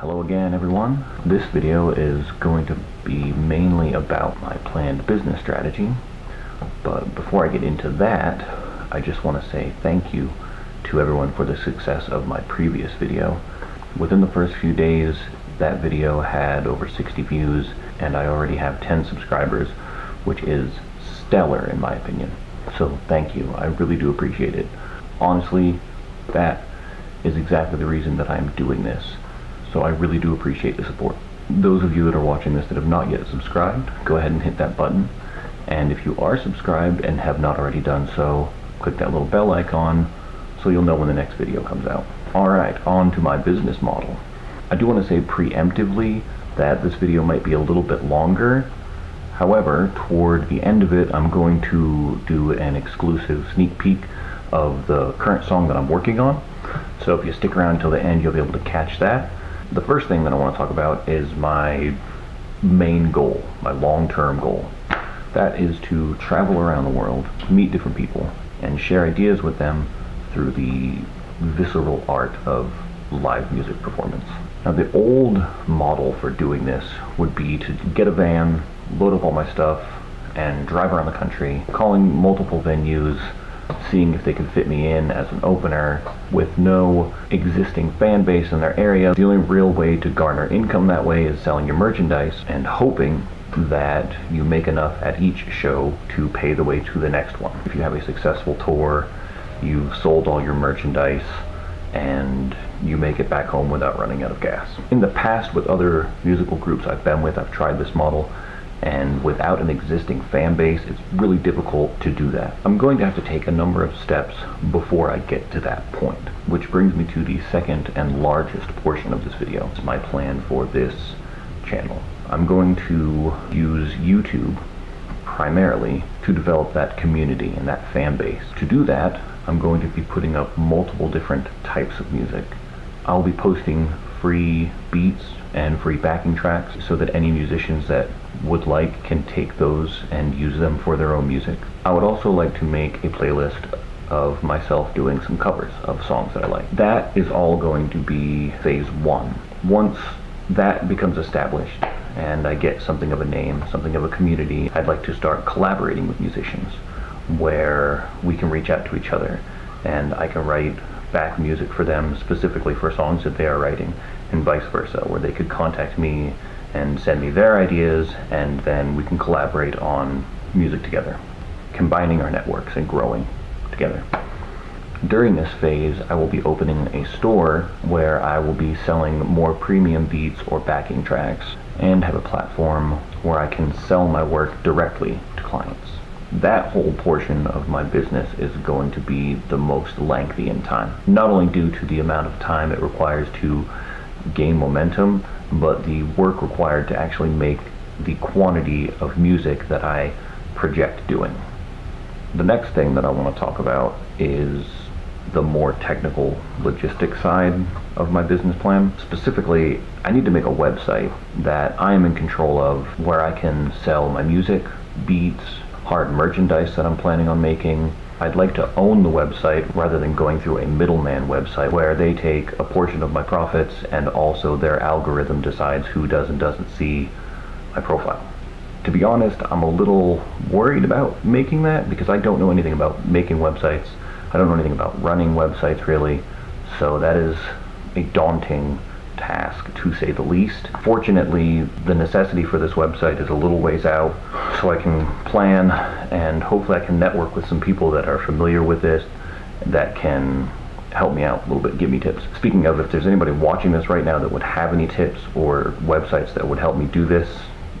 Hello again, everyone. This video is going to be mainly about my planned business strategy, but before I get into that, I just want to say thank you to everyone for the success of my previous video. Within the first few days, that video had over 60 views, and I already have 10 subscribers, which is stellar in my opinion. So thank you, I really do appreciate it. Honestly, that is exactly the reason that I'm doing this. So I really do appreciate the support. Those of you that are watching this that have not yet subscribed, go ahead and hit that button. And if you are subscribed and have not already done so, click that little bell icon so you'll know when the next video comes out. Alright, on to my business model. I do want to say preemptively that this video might be a little bit longer. However, toward the end of it, I'm going to do an exclusive sneak peek of the current song that I'm working on. So if you stick around until the end, you'll be able to catch that. The first thing that I want to talk about is my main goal, my long-term goal. That is to travel around the world, meet different people, and share ideas with them through the visceral art of live music performance. Now, the old model for doing this would be to get a van, load up all my stuff, and drive around the country, calling multiple venues, seeing if they can fit me in as an opener with no existing fan base in their area. The only real way to garner income that way is selling your merchandise and hoping that you make enough at each show to pay the way to the next one. If you have a successful tour, you've sold all your merchandise, and you make it back home without running out of gas. In the past, with other musical groups I've been with, I've tried this model, and without an existing fan base, it's really difficult to do that. I'm going to have to take a number of steps before I get to that point, which brings me to the second and largest portion of this video. It's my plan for this channel. I'm going to use YouTube primarily to develop that community and that fan base. To do that, I'm going to be putting up multiple different types of music. I'll be posting free beats and free backing tracks so that any musicians that would like can take those and use them for their own music. I would also like to make a playlist of myself doing some covers of songs that I like. That is all going to be phase one. Once that becomes established and I get something of a name, something of a community, I'd like to start collaborating with musicians where we can reach out to each other and I can write back music for them specifically for songs that they are writing, and vice versa, where they could contact me and send me their ideas, and then we can collaborate on music together, combining our networks and growing together. During this phase, I will be opening a store where I will be selling more premium beats or backing tracks, and have a platform where I can sell my work directly to clients. That whole portion of my business is going to be the most lengthy in time, not only due to the amount of time it requires to gain momentum, but the work required to actually make the quantity of music that I project doing. The next thing that I want to talk about is the more technical logistic side of my business plan. Specifically, I need to make a website that I am in control of, where I can sell my music, beats, hard merchandise that I'm planning on making. I'd like to own the website rather than going through a middleman website where they take a portion of my profits and also their algorithm decides who does and doesn't see my profile. To be honest, I'm a little worried about making that because I don't know anything about making websites. I don't know anything about running websites really, so that is a daunting task to say the least. Fortunately, the necessity for this website is a little ways out, so I can plan and hopefully I can network with some people that are familiar with this that can help me out a little bit, give me tips. Speaking of, if there's anybody watching this right now that would have any tips or websites that would help me do this,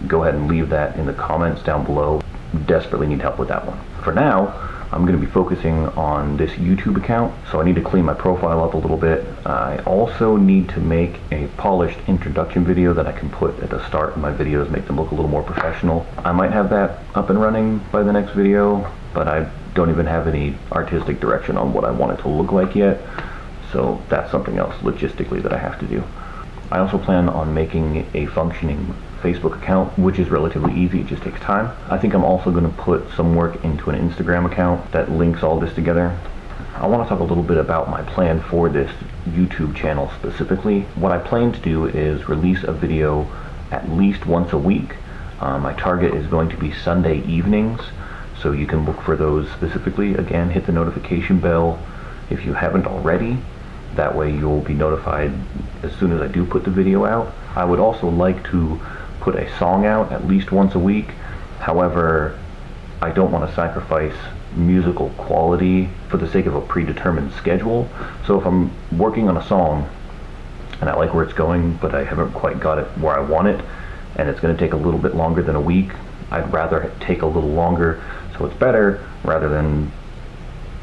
go ahead and leave that in the comments down below. Desperately need help with that one. For now, I'm going to be focusing on this YouTube account, so I need to clean my profile up a little bit. I also need to make a polished introduction video that I can put at the start of my videos, make them look a little more professional. I might have that up and running by the next video, but I don't even have any artistic direction on what I want it to look like yet, so that's something else logistically that I have to do. I also plan on making a functioning Facebook account, which is relatively easy, it just takes time. I think I'm also going to put some work into an Instagram account that links all this together. I want to talk a little bit about my plan for this YouTube channel specifically. What I plan to do is release a video at least once a week. My target is going to be Sunday evenings, so you can look for those specifically. Again, hit the notification bell if you haven't already. That way you'll be notified as soon as I do put the video out. I would also like to put a song out at least once a week. However, I don't want to sacrifice musical quality for the sake of a predetermined schedule. So if I'm working on a song and I like where it's going, but I haven't quite got it where I want it, and it's going to take a little bit longer than a week, I'd rather take a little longer so it's better rather than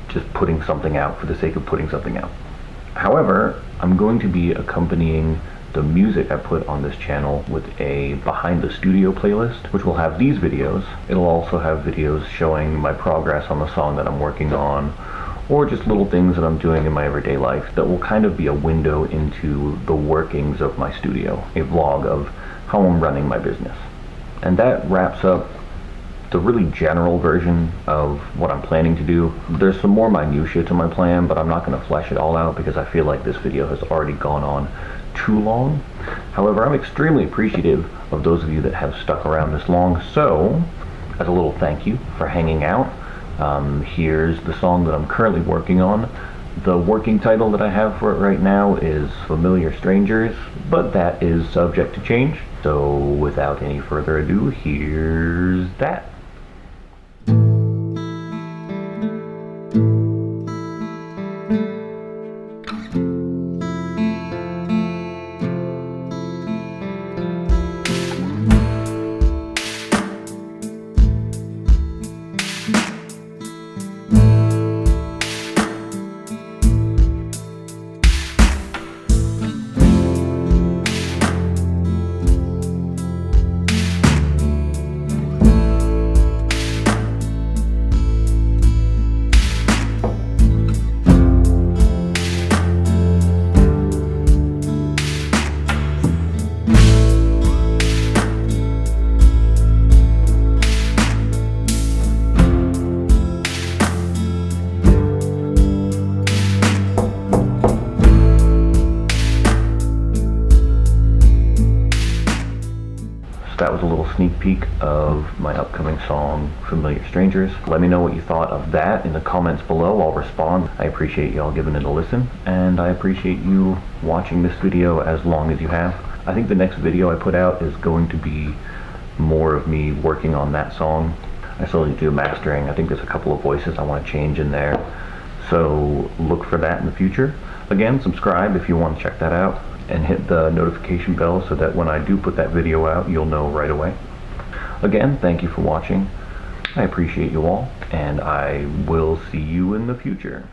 just putting something out for the sake of putting something out. However, I'm going to be accompanying the music I put on this channel with a behind the studio playlist, which will have these videos. It'll also have videos showing my progress on the song that I'm working on, or just little things that I'm doing in my everyday life that will kind of be a window into the workings of my studio, a vlog of how I'm running my business. And that wraps up the really general version of what I'm planning to do. There's some more minutiae to my plan, but I'm not going to flesh it all out because I feel like this video has already gone on too long. However, I'm extremely appreciative of those of you that have stuck around this long, so as a little thank you for hanging out, here's the song that I'm currently working on. The working title that I have for it right now is Familiar Strangers, but that is subject to change. So without any further ado, here's that. That was a little sneak peek of my upcoming song, Familiar Strangers. Let me know what you thought of that in the comments below. I'll respond. I appreciate y'all giving it a listen, and I appreciate you watching this video as long as you have. I think the next video I put out is going to be more of me working on that song. I still need to do mastering. I think there's a couple of voices I want to change in there, so look for that in the future. Again, subscribe if you want to check that out, and hit the notification bell so that when I do put that video out, you'll know right away. Again, thank you for watching. I appreciate you all, and I will see you in the future.